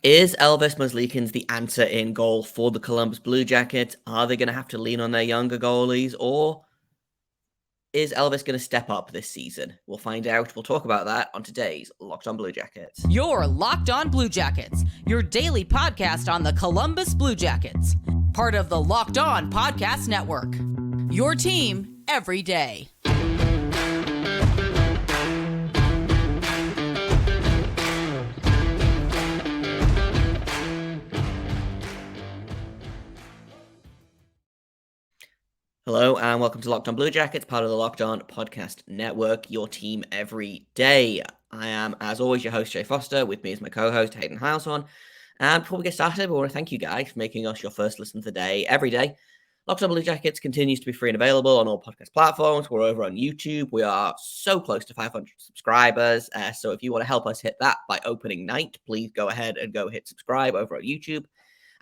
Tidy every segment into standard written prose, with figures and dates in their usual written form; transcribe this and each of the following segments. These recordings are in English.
Is Elvis Merzlikins the answer in goal for the Columbus Blue Jackets? Are they going to have to lean on their younger goalies, or is Elvis going to step up this season? We'll find out. We'll talk about that on today's Locked On Blue Jackets. You're Locked On Blue Jackets, your daily podcast on the Columbus Blue Jackets, part of the Locked On Podcast Network. Your team every day. Hello and welcome to Locked On Blue Jackets, part of the Locked On Podcast Network, your team every day. I am, as always, your host, Jay Foster. With me is my co-host, Hayden Heilshorn. And before we get started, we want to thank you guys for making us your first listen of the day every day. Locked On Blue Jackets continues to be free and available on all podcast platforms. We're over on YouTube. We are so close to 500 subscribers. So if you want to help us hit that by opening night, please go ahead and go hit subscribe over on YouTube.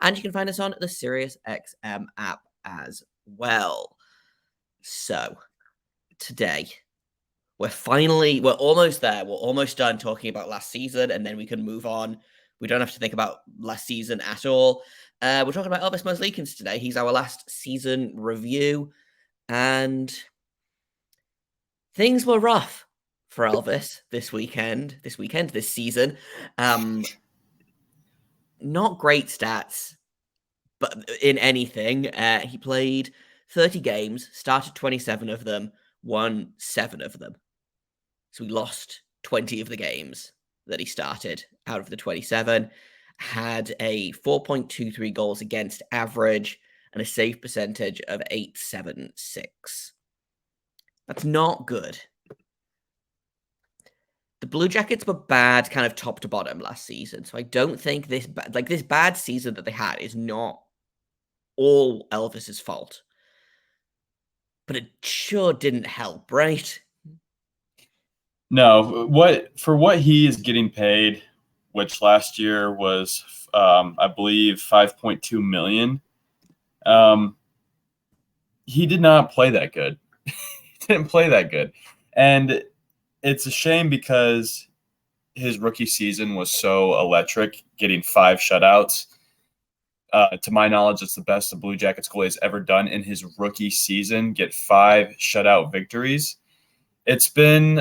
And you can find us on the SiriusXM app as well. So today we're almost there. We're almost done talking about last season, and then we can move on. We don't have to think about last season at all. We're talking about Elvis Merzlikins today. He's our last season review, and things were rough for Elvis this season. Not great stats, but in anything. He played 30 games, started 27 of them, won 7 of them. So he lost 20 of the games that he started out of the 27, had a 4.23 goals against average and a save percentage of .876. That's not good. The Blue Jackets were bad kind of top to bottom last season, so I don't think this bad season that they had is not all Elvis's fault. But it sure didn't help, right? No, what he is getting paid, which last year was, I believe, $5.2 million. He did not play that good. He didn't play that good, and it's a shame because his rookie season was so electric, getting 5 shutouts. To my knowledge, it's the best the Blue Jackets goalie has ever done in his rookie season, get 5 shutout victories. It's been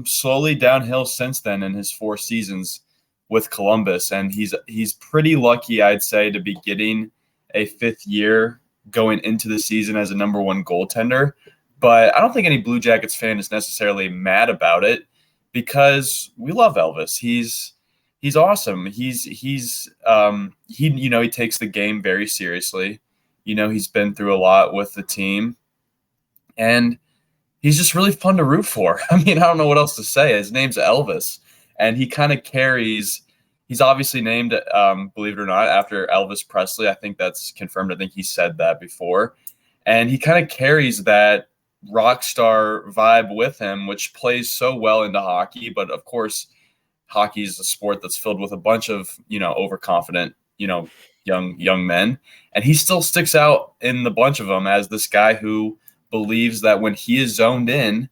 slowly downhill since then in his 4 seasons with Columbus, and he's pretty lucky, I'd say, to be getting a 5th year going into the season as a number 1 goaltender. But I don't think any Blue Jackets fan is necessarily mad about it because we love Elvis. He's awesome. He takes the game very seriously. He's been through a lot with the team, and he's just really fun to root for. I mean, I don't know what else to say. His name's Elvis, and he kind of carries. He's obviously named, believe it or not, after Elvis Presley. I think that's confirmed. I think he said that before, and he kind of carries that rock star vibe with him, which plays so well into hockey. But of course, hockey is a sport that's filled with a bunch of, overconfident, young men. And he still sticks out in the bunch of them as this guy who believes that when he is zoned in,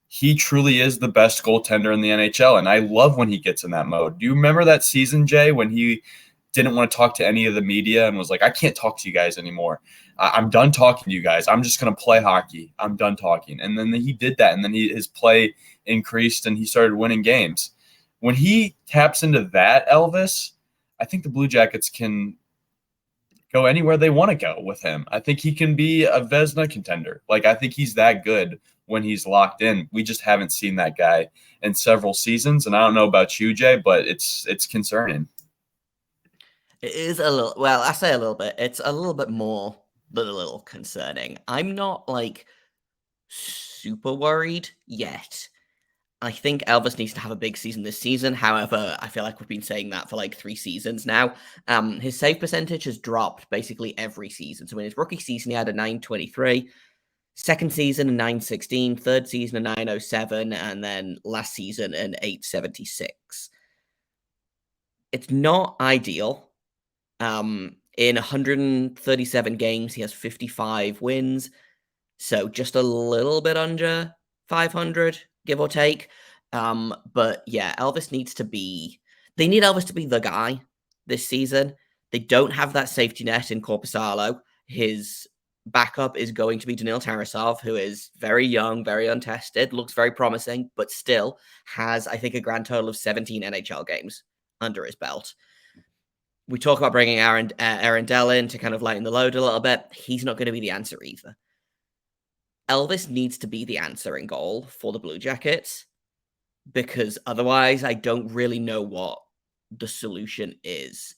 he truly is the best goaltender in the NHL. And I love when he gets in that mode. Do you remember that season, Jay, when he didn't want to talk to any of the media and was like, I can't talk to you guys anymore. I'm done talking to you guys. I'm just going to play hockey. I'm done talking. And then he did that. And then his play increased and he started winning games. When he taps into that, Elvis, I think the Blue Jackets can go anywhere they want to go with him. I think he can be a Vezina contender. I think he's that good when he's locked in. We just haven't seen that guy in several seasons. And I don't know about you, Jay, but it's concerning. It is a little, well, I say a little bit. It's a little bit more than a little concerning. I'm not super worried yet. I think Elvis needs to have a big season this season. However, I feel like we've been saying that for 3 seasons now. His save percentage has dropped basically every season. So in his rookie season, he had a .923. Second season, a .916. Third season, a .907. And then last season, an .876. It's not ideal. In 137 games, he has 55 wins. So just a little bit under 500, give or take. But yeah, Elvis needs to be They need Elvis to be the guy this season. They don't have that safety net in Korpisalo. His backup is going to be Daniil Tarasov, who is very young, very untested, looks very promising, but still has, I think, a grand total of 17 NHL games under his belt. We talk about bringing Aaron Dell in to kind of lighten the load a little bit. He's not going to be the answer either. Elvis needs to be the answer in goal for the Blue Jackets, because otherwise I don't really know what the solution is.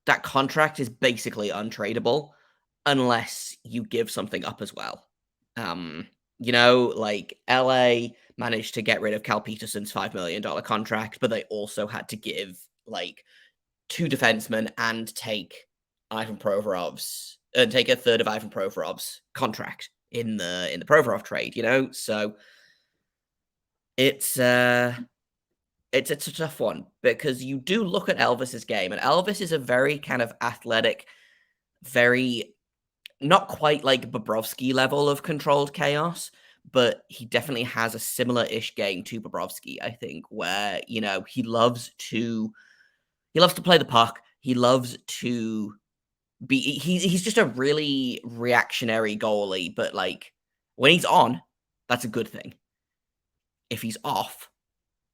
That contract is basically untradeable unless you give something up as well. Like LA managed to get rid of Cal Peterson's $5 million contract, but they also had to give like 2 defensemen and take Ivan Provorov's take a third of Ivan Provorov's contract in the Provorov trade, So it's a tough one, because you do look at Elvis's game, and Elvis is a very kind of athletic, very not quite like Bobrovsky level of controlled chaos, but he definitely has a similar-ish game to Bobrovsky, I think, where, he loves to play the puck. He loves to he's just a really reactionary goalie, but like when he's on, that's a good thing. If he's off,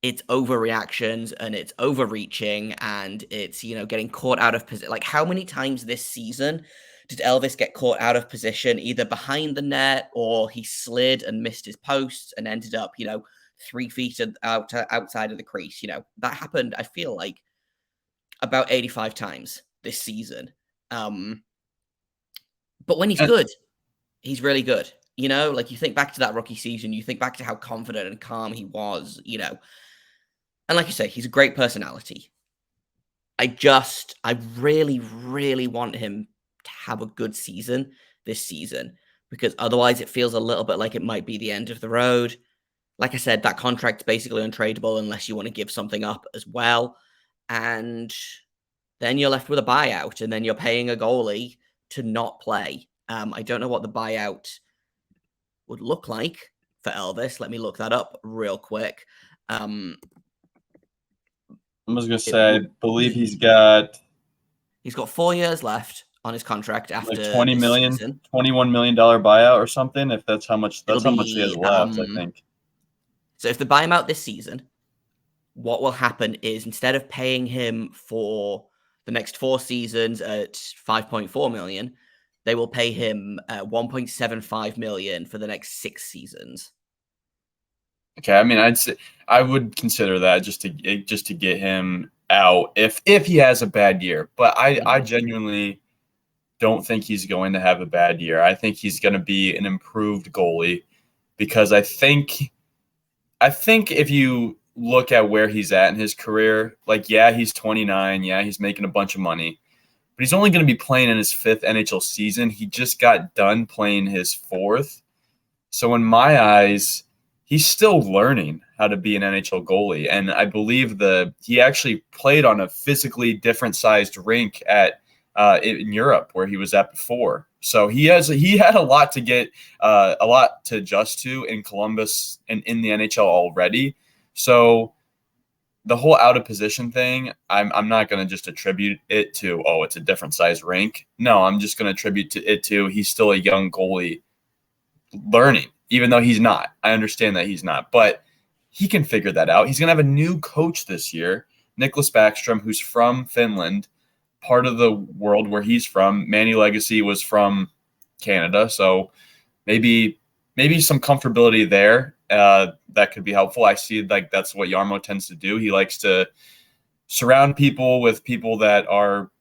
it's overreactions and it's overreaching and it's, getting caught out of position. Like, how many times this season did Elvis get caught out of position, either behind the net or he slid and missed his posts and ended up, 3 feet outside of the crease? That happened, I feel like, about 85 times this season. But when he's good, he's really good. Like, you think back to that rookie season, you think back to how confident and calm he was, And like you say, he's a great personality. I really, really want him to have a good season this season, because otherwise it feels a little bit like it might be the end of the road. Like I said, that contract's basically untradeable unless you want to give something up as well. And then you're left with a buyout, and then you're paying a goalie to not play. I don't know what the buyout would look like for Elvis. Let me look that up real quick. I was going to say, I believe he's got 4 years left on his contract after like $20 million, season. $21 million buyout or something. If that's how much he has left, I think. So if they buy him out this season, what will happen is, instead of paying him for the next 4 seasons at $5.4 million, they will pay him $1.75 million for the next 6 seasons. Okay, I mean, I would consider that just to get him out if he has a bad year. But I genuinely don't think he's going to have a bad year. I think he's going to be an improved goalie, because I think if you look at where he's at in his career, like, yeah, he's 29, yeah, he's making a bunch of money, but he's only going to be playing in his 5th NHL season. He just got done playing his 4th. So in my eyes, he's still learning how to be an NHL goalie. And I believe he actually played on a physically different sized rink in Europe where he was at before. So he had a lot to adjust to in Columbus and in the NHL already. So the whole out of position thing, I'm not going to just attribute it to, oh, it's a different size rink. No, I'm just going to attribute it to he's still a young goalie learning, even though he's not. I understand that he's not, but he can figure that out. He's going to have a new coach this year, Nicholas Backstrom, who's from Finland, part of the world where he's from. Manny Legacy was from Canada, so maybe some comfortability there that could be helpful. I see like that's what Jarmo tends to do. He likes to surround people with people that are,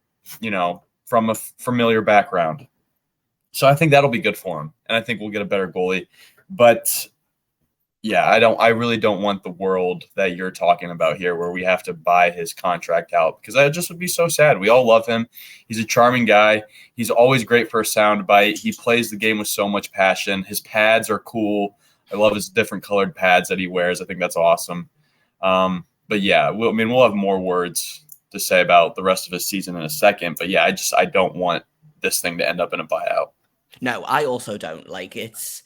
from a familiar background. So I think that'll be good for him, and I think we'll get a better goalie. But yeah, I really don't want the world that you're talking about here, where we have to buy his contract out, because that just would be so sad. We all love him. He's a charming guy. He's always great for a soundbite. He plays the game with so much passion. His pads are cool. I love his different colored pads that he wears. I think that's awesome. But yeah, we'll have more words to say about the rest of his season in a second. But yeah, I don't want this thing to end up in a buyout. No, I also don't. Like, it's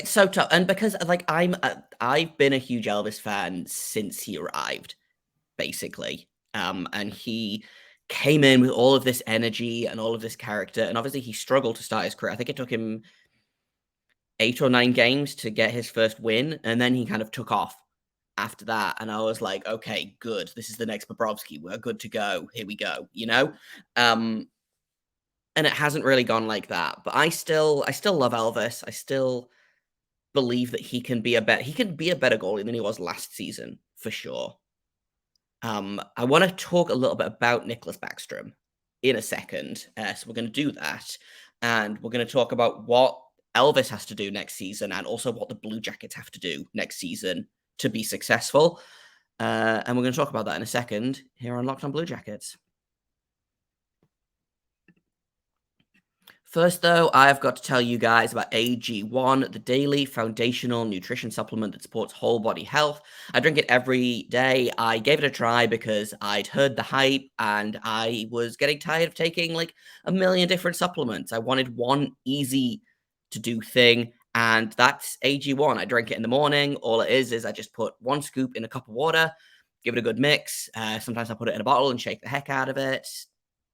so tough, and because like I've been a huge Elvis fan since he arrived. basically. And he came in with all of this energy and all of this character, and obviously he struggled to start his career. I think it took him 8 or 9 games to get his first win, and then he kind of took off after that. And I was like, okay, good. This is the next Bobrovsky. We're good to go. Here we go, you know? And it hasn't really gone like that. But I still love Elvis. I still believe that he can be a better goalie than he was last season, for sure. I want to talk a little bit about Nicholas Backstrom in a second. So we're going to do that. And we're going to talk about what Elvis has to do next season and also what the Blue Jackets have to do next season to be successful. And we're going to talk about that in a second here on Locked On Blue Jackets. First, though, I've got to tell you guys about AG1, the daily foundational nutrition supplement that supports whole body health. I drink it every day. I gave it a try because I'd heard the hype and I was getting tired of taking like a million different supplements. I wanted one easy to do thing, and that's AG1. I drink it in the morning. All it is I just put 1 scoop in a cup of water, give it a good mix. Sometimes I put it in a bottle and shake the heck out of it,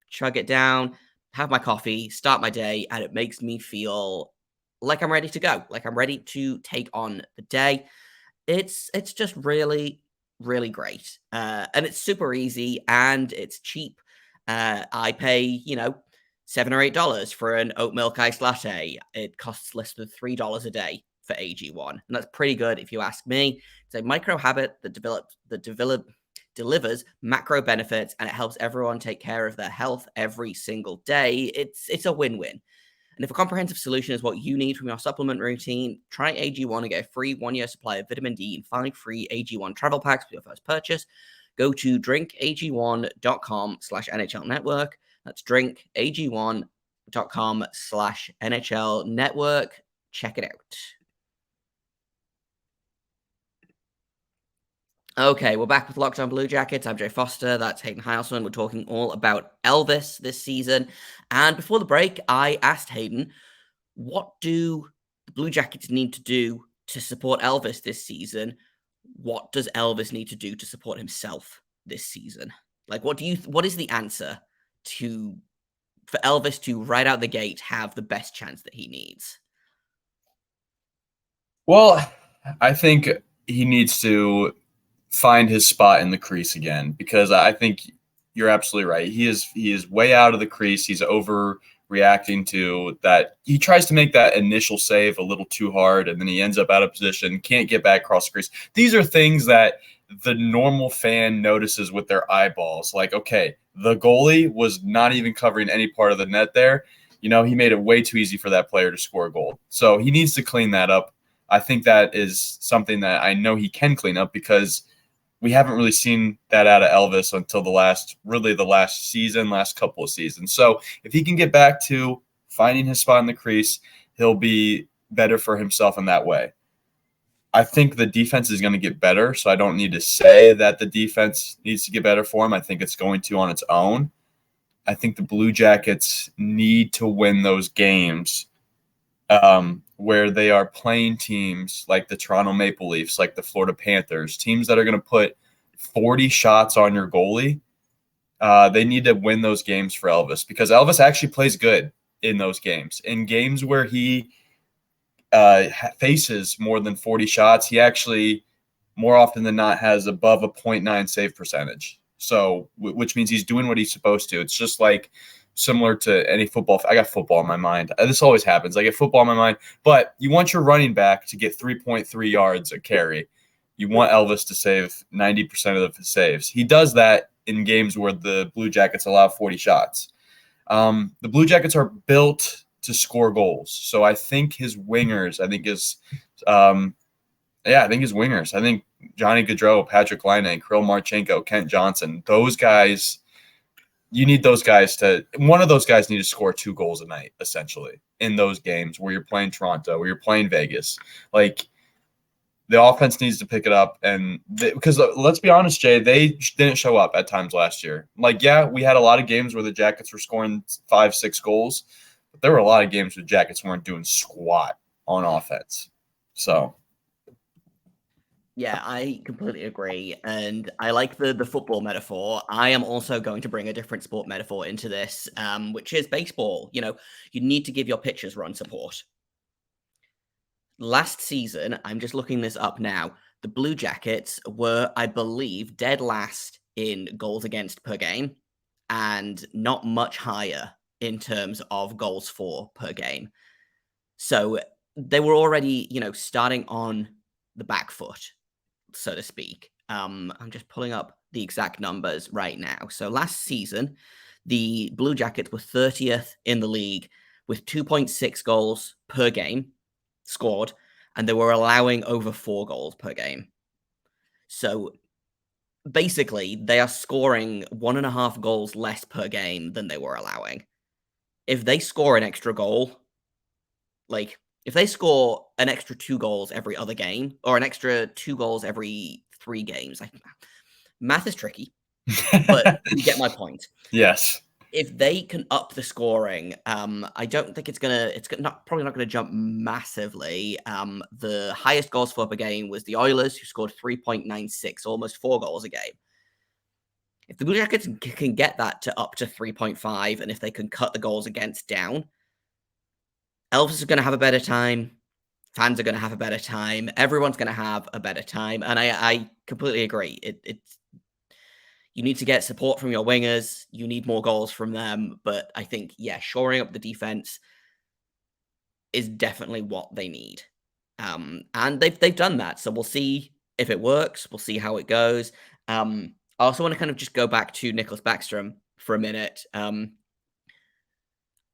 chug it down, have my coffee, start my day, and it makes me feel like I'm ready to go, like I'm ready to take on the day. It's just really, really great. And it's super easy and it's cheap. I pay, $7 or $8 for an oat milk iced latte. It costs less than $3 a day for AG1. And that's pretty good if you ask me. It's a micro habit that delivers macro benefits, and it helps everyone take care of their health every single day. It's a win-win. And if a comprehensive solution is what you need from your supplement routine, try AG1 and get a free 1-year supply of vitamin D and 5 free AG1 travel packs with your first purchase. Go to drinkag1.com/NHL network. That's drinkag1.com/NHL network. Check it out. Okay, we're back with Locked On Blue Jackets. I'm Jay Foster. That's Hayden Heilson. We're talking all about Elvis this season. And before the break, I asked Hayden, what do the Blue Jackets need to do to support Elvis this season? What does Elvis need to do to support himself this season? Like, what is the answer for Elvis to right out the gate have the best chance that he needs? Well, I think he needs to find his spot in the crease again, because I think you're absolutely right. He is way out of the crease. He's overreacting to that. He tries to make that initial save a little too hard, and then he ends up out of position, can't get back across the crease. These are things that the normal fan notices with their eyeballs. Like, okay, the goalie was not even covering any part of the net there. He made it way too easy for that player to score a goal. So he needs to clean that up. I think that is something that I know he can clean up, because we haven't really seen that out of Elvis until the last season, last couple of seasons. So if he can get back to finding his spot in the crease, he'll be better for himself in that way. I think the defense is going to get better, so I don't need to say that the defense needs to get better for him. I think it's going to on its own. I think the Blue Jackets need to win those games where they are playing teams like the Toronto Maple Leafs, like the Florida Panthers, teams that are going to put 40 shots on your goalie. They need to win those games for Elvis, because Elvis actually plays good in those games. In games where he faces more than 40 shots, he actually more often than not has above a .9 save percentage. So, which means he's doing what he's supposed to. It's just like similar to any football. I got football in my mind. This always happens. I get football in my mind. But you want your running back to get 3.3 yards a carry. You want Elvis to save 90% of the saves. He does that in games where the Blue Jackets allow 40 shots. The Blue Jackets are built to score goals. So I think his wingers, I think his wingers. I think Johnny Gaudreau, Patrick Laine, Kirill Marchenko, Kent Johnson, those guys, you need those guys one of those guys need to score 2 goals a night, essentially, in those games where you're playing Toronto, where you're playing Vegas. Like, the offense needs to pick it up. And because let's be honest, Jay, they didn't show up at times last year. Like, yeah, we had a lot of games where the Jackets were scoring 5-6 goals, but there were a lot of games where the Jackets weren't doing squat on offense. So. Yeah, I completely agree. And I like the football metaphor. I am also going to bring a different sport metaphor into this, which is baseball. You need to give your pitchers run support. Last season, I'm just looking this up now, the Blue Jackets were, I believe, dead last in goals against per game and not much higher in terms of goals for per game. So they were already, starting on the back foot, so to speak. I'm just pulling up the exact numbers right now. So last season, the Blue Jackets were 30th in the league with 2.6 goals per game scored, and they were allowing over 4 goals per game. So basically, they are scoring 1.5 goals less per game than they were allowing. If they score an extra goal, like if they score an extra 2 goals every other game or an extra 2 goals every 3 games, math is tricky, but you get my point. Yes. If they can up the scoring, I don't think it's probably not gonna jump massively. The highest goals for per game was the Oilers, who scored 3.96, almost 4 goals a game. If the Blue Jackets can get that to up to 3.5, and if they can cut the goals against down, Elvis is gonna have a better time. Fans are gonna have a better time. Everyone's gonna have a better time, and I completely agree. It's you need to get support from your wingers. You need more goals from them. But I think, yeah, shoring up the defense is definitely what they need. And they've done that. So we'll see if it works. We'll see how it goes. I also want to kind of just go back to Nicholas Backstrom for a minute.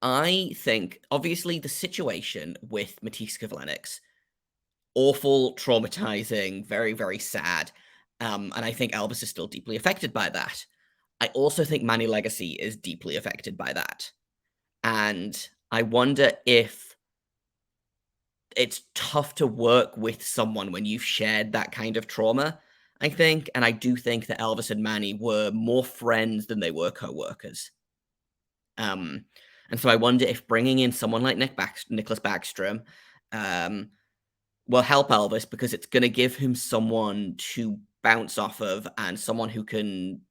I think, obviously, the situation with Matisse Kivlenieks, awful, traumatizing, very, very sad. And I think Elvis is still deeply affected by that. I also think Manny Legacy is deeply affected by that. And I wonder if it's tough to work with someone when you've shared that kind of trauma, I think. And I do think that Elvis and Manny were more friends than they were co-workers. And so I wonder if bringing in someone like Nicholas Backstrom will help Elvis, because it's going to give him someone to bounce off of and someone who can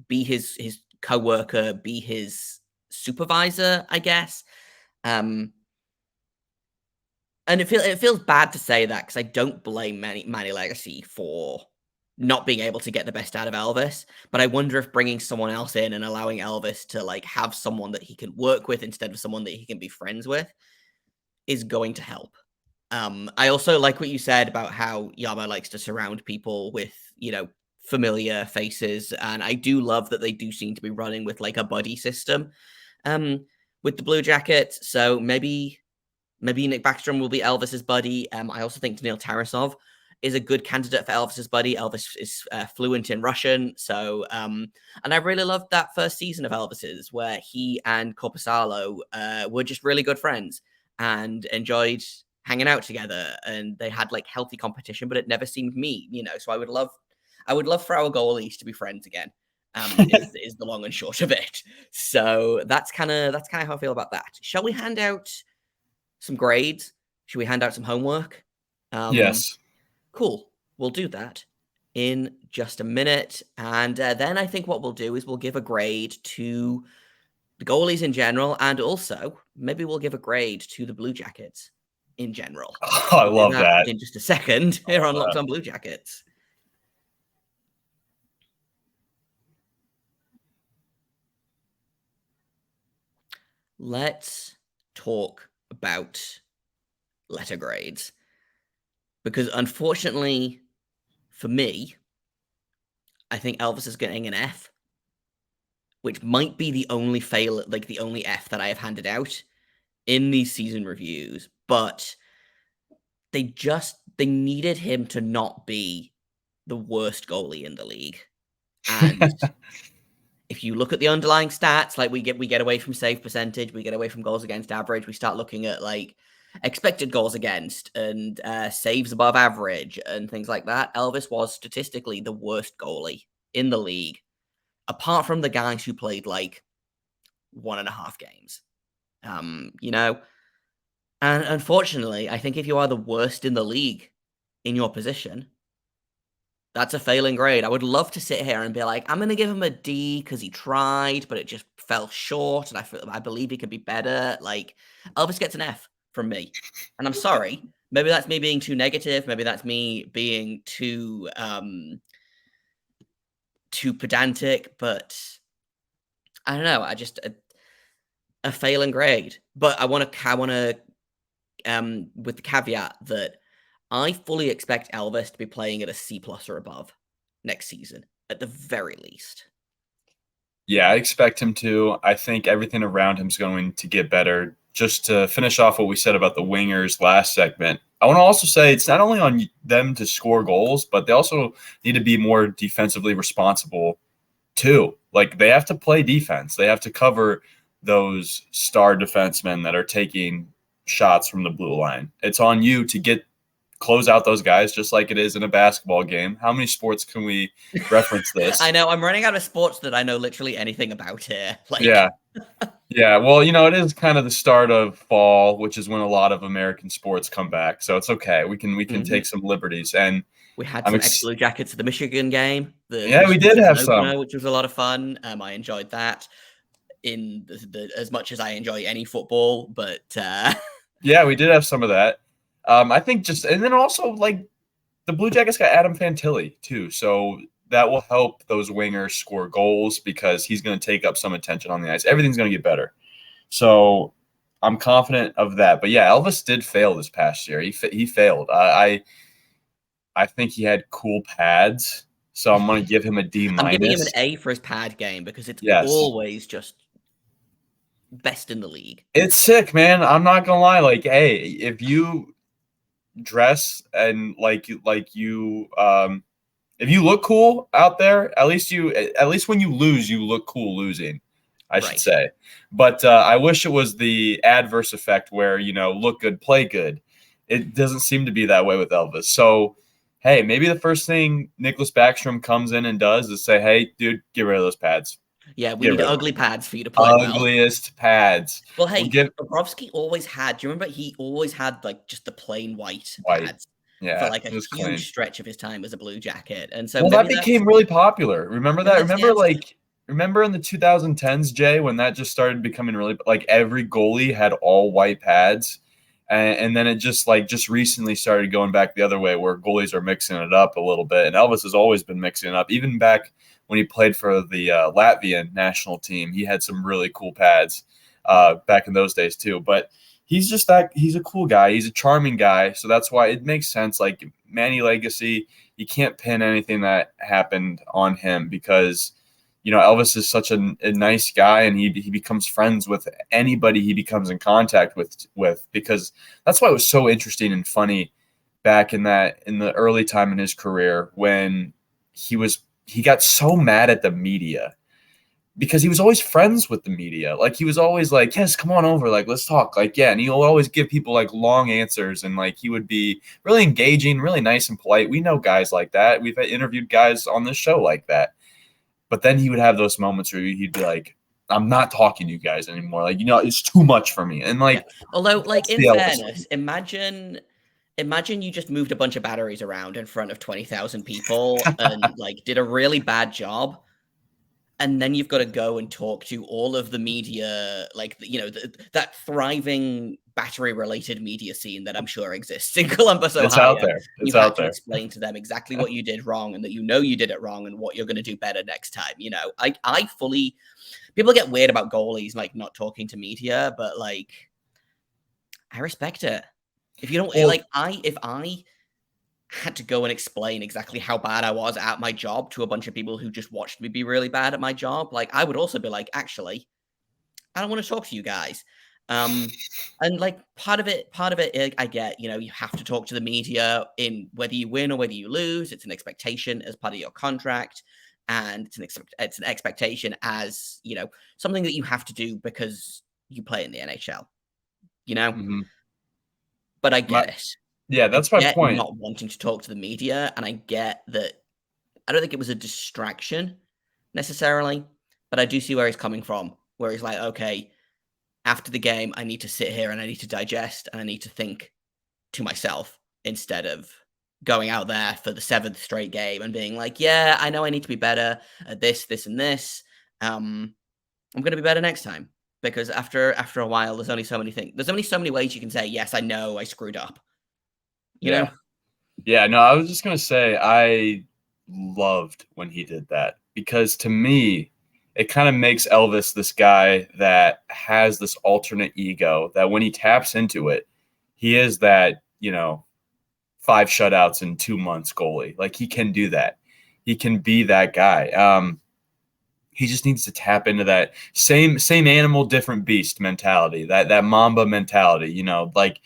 be his co-worker, be his supervisor, I guess. And it feels bad to say that, because I don't blame Manny Legacy for not being able to get the best out of Elvis, but I wonder if bringing someone else in and allowing Elvis to have someone that he can work with instead of someone that he can be friends with is going to help. I also like what you said about how Yama likes to surround people with, familiar faces, and I do love that they do seem to be running with a buddy system with the Blue Jackets. So maybe Nick Backstrom will be Elvis's buddy. I also think Daniil Tarasov is a good candidate for Elvis's buddy. Elvis is fluent in Russian, so and I really loved that first season of Elvis's, where he and Korpisalo were just really good friends and enjoyed hanging out together, and they had healthy competition, but it never seemed mean. So I would love for our goalies to be friends again. Is the long and short of it. So that's kind of how I feel about that. Shall we hand out some grades? Should we hand out some homework? Yes. Cool. We'll do that in just a minute. And then I think what we'll do is we'll give a grade to the goalies in general, and also maybe we'll give a grade to the Blue Jackets in general. Oh, I We'll do love that. in just a second here on Locked On Blue Jackets. Let's talk about letter grades, because unfortunately for me, I think Elvis is getting an F, which might be the only the only F that I have handed out in these season reviews. But they needed him to not be the worst goalie in the league. And if you look at the underlying stats, we get away from save percentage, we get away from goals against average, we start looking at expected goals against and saves above average and things like that. Elvis was statistically the worst goalie in the league, apart from the guys who played 1.5 games. And unfortunately, I think if you are the worst in the league in your position, That's a failing grade. I would love to sit here and be like, I'm going to give him a D because he tried, but it just fell short, and I believe he could be better. Like, Elvis gets an F from me, and I'm sorry. Maybe that's me being too negative. Maybe that's me being too pedantic. But I don't know. I just a failing grade. But I want to with the caveat that I fully expect Elvis to be playing at a C+ or above next season, at the very least. Yeah, I expect him to. I think everything around him is going to get better. Just to finish off what we said about the wingers last segment, I want to also say it's not only on them to score goals, but they also need to be more defensively responsible too. Like, they have to play defense. They have to cover those star defensemen that are taking shots from the blue line. It's on you to close out those guys just like it is in a basketball game. How many sports can we reference this? I know I'm running out of sports that I know literally anything about here. Like, Yeah. Yeah. Well, it is kind of the start of fall, which is when a lot of American sports come back. So it's okay. We can take some liberties. And we had some ex-Blue Jackets at the Michigan game. Yeah, we did have some, which was a lot of fun. I enjoyed that in as much as I enjoy any football, but yeah, we did have some of that. I think and then also, like, the Blue Jackets got Adam Fantilli too, so that will help those wingers score goals because he's going to take up some attention on the ice. Everything's going to get better, so I'm confident of that. But yeah, Elvis did fail this past year. He failed. I think he had cool pads, so I'm going to give him a D-. I'm giving him an A for his pad game because it's always just best in the league. It's sick, man. I'm not gonna lie. Like, hey, if you dress and if you look cool out there, at least when you lose, you look cool losing, I should say. But I wish it was the adverse effect where, look good, play good. It doesn't seem to be that way with Elvis. So, hey, maybe the first thing Nicholas Backstrom comes in and does is say, hey, dude, get rid of those pads. Yeah, we need ugly pads for you to play well. Ugliest pads. Well, hey, Bobrovsky always had. Do you remember he always had like just the plain white pads? Yeah, for like a huge clean stretch of his time as a Blue Jacket, and so that became really popular. Remember that? Remember in the 2010s, Jay, when that just started becoming really like every goalie had all white pads, and then it just recently started going back the other way where goalies are mixing it up a little bit, and Elvis has always been mixing it up, even back when he played for the Latvian national team. He had some really cool pads back in those days too. But he's a cool guy. He's a charming guy. So that's why it makes sense. Like, Manny Legacy, you can't pin anything that happened on him because, Elvis is such a nice guy, and he becomes friends with anybody he becomes in contact with because that's why it was so interesting and funny back in the early time in his career when he got so mad at the media because he was always friends with the media. Like, he was always like, yes, come on over. Like, let's talk. Like, yeah. And he'll always give people like long answers. And like, he would be really engaging, really nice and polite. We know guys like that. We've interviewed guys on this show like that. But then he would have those moments where he'd be like, I'm not talking to you guys anymore. Like, it's too much for me. And like, although, like, in fairness, imagine you just moved a bunch of batteries around in front of 20,000 people and like did a really bad job. And then you've got to go and talk to all of the media, like, that thriving battery-related media scene that I'm sure exists in Columbus, Ohio. It's out there. You have to explain to them exactly what you did wrong and that you did it wrong and what you're going to do better next time. People get weird about goalies, like, not talking to media, but, like, I respect it. If you don't, if I had to go and explain exactly how bad I was at my job to a bunch of people who just watched me be really bad at my job, like, I would also be like, actually, I don't want to talk to you guys. And like part of it, I get, you have to talk to the media in whether you win or whether you lose. It's an expectation as part of your contract, and it's an expectation as, something that you have to do because you play in the NHL, Mm-hmm. But I get it. Yeah, that's my point. Not wanting to talk to the media, and I get that. I don't think it was a distraction necessarily, but I do see where he's coming from. Where he's like, okay, after the game, I need to sit here and I need to digest and I need to think to myself instead of going out there for the 7th straight game and being like, yeah, I know I need to be better at this, this, and this. I'm going to be better next time. Because after a while, there's only so many things. There's only so many ways you can say, yes, I know I screwed up. You know? Yeah, no, I was just going to say I loved when he did that because to me, it kind of makes Elvis this guy that has this alternate ego that when he taps into it, he is that, 5 shutouts in 2 months goalie. Like he can do that. He can be that guy. He just needs to tap into that same animal, different beast mentality, that Mamba mentality, like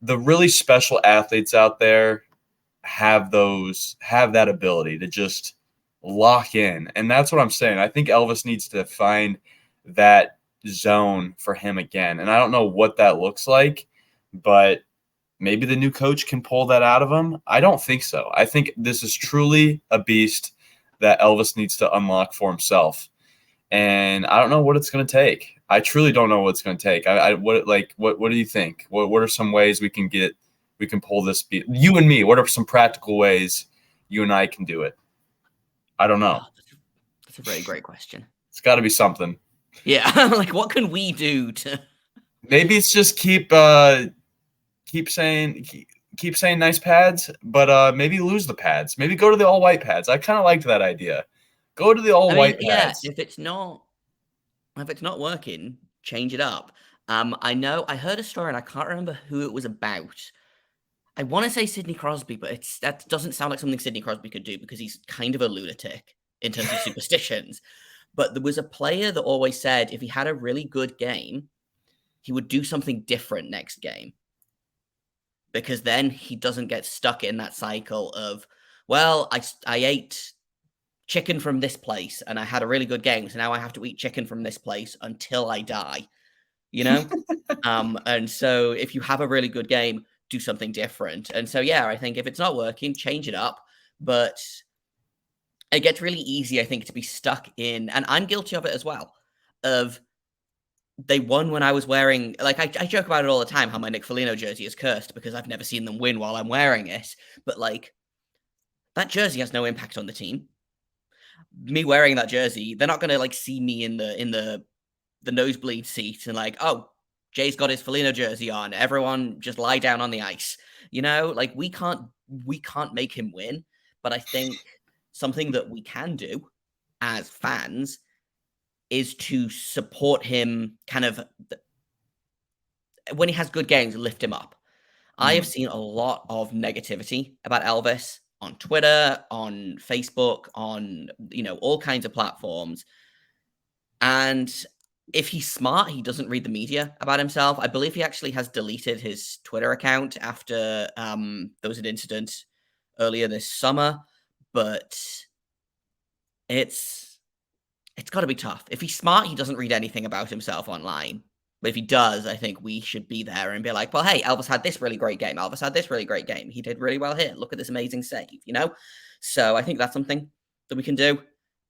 the really special athletes out there have that ability to just lock in. And that's what I'm saying. I think Elvis needs to find that zone for him again. And I don't know what that looks like, but maybe the new coach can pull that out of him. I don't think so. I think this is truly a beast that Elvis needs to unlock for himself. And I don't know what it's going to take. I truly don't know what it's going to take. What do you think? What are some ways we can pull this beat? You and me, what are some practical ways you and I can do it? I don't know. That's a very great question. It's got to be something. Yeah, like what can we do to? Maybe it's just keep saying nice pads, but maybe lose the pads. Maybe go to the all white pads. I kind of liked that idea. Go to the all white pads. Yeah, if it's not working, change it up. I know I heard a story and I can't remember who it was about. I want to say Sidney Crosby, but that doesn't sound like something Sidney Crosby could do because he's kind of a lunatic in terms of superstitions. But there was a player that always said if he had a really good game, he would do something different next game. Because then he doesn't get stuck in that cycle of, well, I ate chicken from this place and I had a really good game, so now I have to eat chicken from this place until I die, and so if you have a really good game, do something different. And so yeah, I think if it's not working, change it up. But it gets really easy, I think, to be stuck in, and I'm guilty of it as well, of they won when I was wearing, like, I joke about it all the time, how my Nick Foligno jersey is cursed because I've never seen them win while I'm wearing it. But, like, that jersey has no impact on the team. Me wearing that jersey, they're not going to, like, see me in the nosebleed seat and, like, oh, Jay's got his Foligno jersey on. Everyone just lie down on the ice. Like, we can't make him win. But I think something that we can do as fans is to support him kind of when he has good games, lift him up. I have seen a lot of negativity about Elvis on Twitter, on Facebook, on, all kinds of platforms. And if he's smart, he doesn't read the media about himself. I believe he actually has deleted his Twitter account after there was an incident earlier this summer. But it's got to be tough. If he's smart, he doesn't read anything about himself online. But if he does, I think we should be there and be like, well, hey, Elvis had this really great game. Elvis had this really great game. He did really well here. Look at this amazing save, So I think that's something that we can do.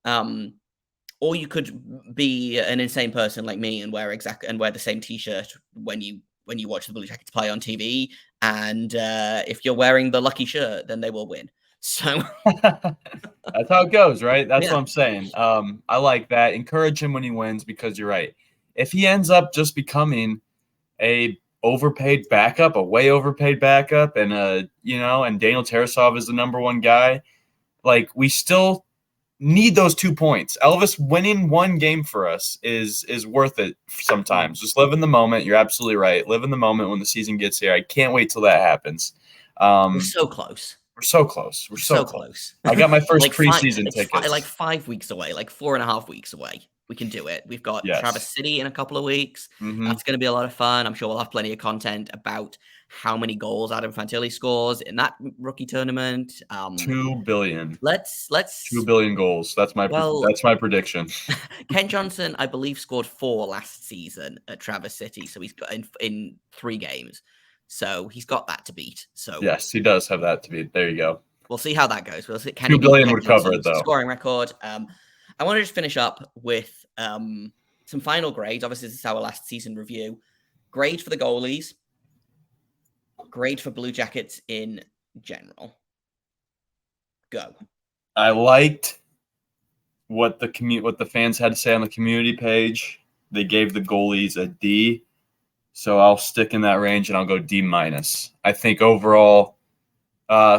Or you could be an insane person like me and wear the same T-shirt when you watch the Blue Jackets play on TV. And if you're wearing the lucky shirt, then they will win. So that's how it goes, right? That's what I'm saying. I like that. Encourage him when he wins because you're right. If he ends up just becoming a overpaid backup, a way overpaid backup, and and Daniel Tarasov is the number one guy, like we still need those 2 points. Elvis winning one game for us is worth it sometimes. Just live in the moment. You're absolutely right. Live in the moment when the season gets here. I can't wait till that happens. We're so close. We're so close. We're so close. I got my first preseason tickets. Like 5 weeks away, like 4.5 weeks away. We can do it. We've got Traverse City in a couple of weeks. That's going to be a lot of fun. I'm sure we'll have plenty of content about how many goals Adam Fantilli scores in that rookie tournament. 2 billion. Let's 2 billion goals. That's my prediction. Ken Johnson, I believe, scored 4 last season at Traverse City, so he's got in 3 games. So he's got that to beat. So yes, he does have that to beat. There you go. We'll see how that goes. We'll see. 2 billion would cover it, though. Scoring record. I want to just finish up with some final grades. Obviously, this is our last season review. Grade for the goalies. Grade for Blue Jackets in general. Go. I liked what the fans had to say on the community page. They gave the goalies a D, so I'll stick in that range and I'll go D-. I think overall,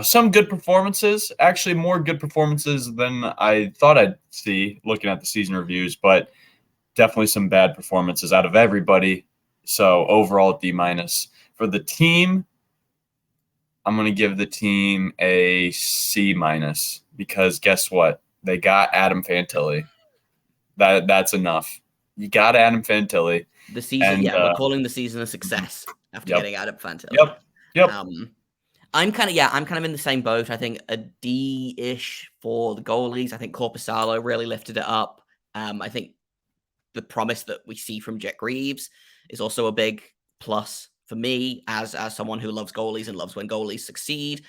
some good performances, actually more good performances than I thought I'd see looking at the season reviews, but definitely some bad performances out of everybody. So overall D-. For the team, I'm going to give the team a C- because guess what? They got Adam Fantilli. That's enough. You got Adam Fantilli. The season, And, we're calling the season a success after Yep. getting Adam Fantilli. Yep. I'm kind of in the same boat. I think a D-ish for the goalies. I think Korpisalo really lifted it up. I think the promise that we see from Jack Reeves is also a big plus for me as someone who loves goalies and loves when goalies succeed.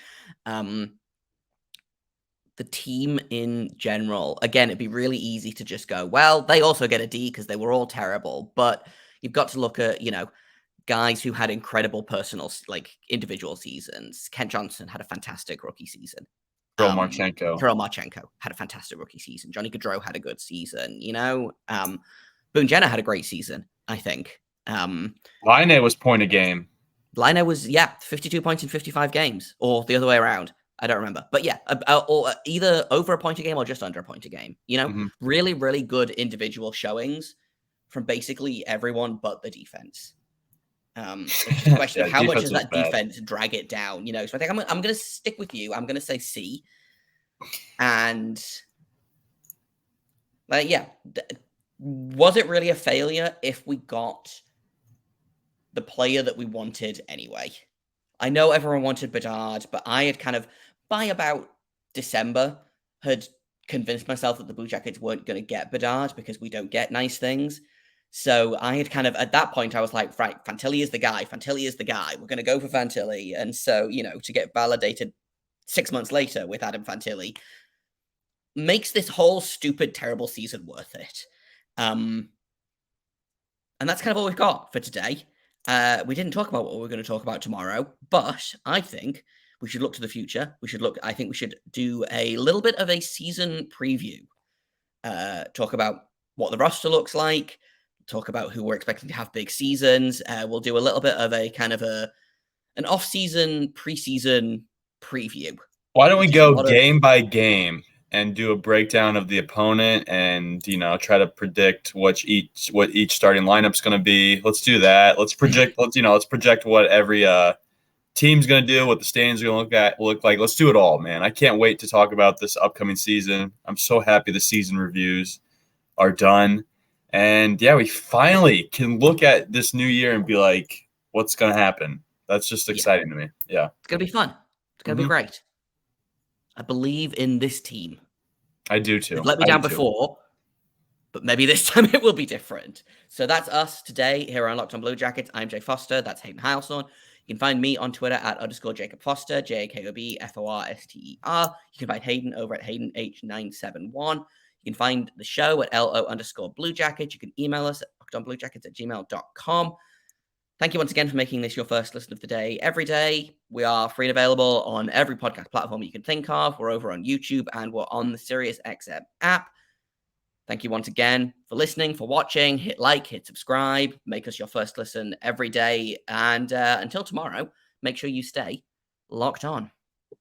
The team in general, again, it'd be really easy to just go, well, they also get a D because they were all terrible. But you've got to look at, guys who had incredible individual seasons. Kent Johnson had a fantastic rookie season. Kirill Marchenko had a fantastic rookie season. Johnny Gaudreau had a good season. Boone Jenner had a great season, I think. Laine was point a game. Laine was, 52 points in 55 games, or the other way around. I don't remember. But or either over a point a game or just under a point a game. Really, really good individual showings from basically everyone but the defense. It's just a question of how much does that defense drag it down? So I think I'm going to stick with you. I'm going to say C. And was it really a failure if we got the player that we wanted anyway? I know everyone wanted Bedard, but I had kind of, by about December, had convinced myself that the Blue Jackets weren't going to get Bedard because we don't get nice things. So I had kind of, at that point, I was like, right, Fantilli is the guy. We're going to go for Fantilli. And so, to get validated 6 months later with Adam Fantilli makes this whole stupid, terrible season worth it. And that's kind of all we've got for today. We didn't talk about what we're going to talk about tomorrow, but I think we should look to the future. I think we should do a little bit of a season preview. Talk about what the roster looks like, talk about who we're expecting to have big seasons. We'll do a little bit of a kind of an off-season, preseason preview. Why don't we go game by game and do a breakdown of the opponent and, try to predict what each starting lineup's going to be. Let's do that. Let's project what every team's going to do, what the standings are going to look like. Let's do it all, man. I can't wait to talk about this upcoming season. I'm so happy the season reviews are done. And we finally can look at this new year and be like, what's going to happen? That's just exciting to me. Yeah. It's going to be fun. It's going to be great. I believe in this team. I do too. They've let me down before, but maybe this time it will be different. So that's us today here on Locked on Blue Jackets. I'm Jay Foster. That's Hayden Houselson. You can find me on Twitter at _Jacob Foster, JAKOBFORSTER. You can find Hayden over at HaydenH971. You can find the show at LO_Blue Jackets. You can email us at lockedonbluejackets@gmail.com. Thank you once again for making this your first listen of the day every day. We are free and available on every podcast platform you can think of. We're over on YouTube and we're on the SiriusXM app. Thank you once again for listening, for watching. Hit like, hit subscribe, make us your first listen every day. And until tomorrow, make sure you stay locked on.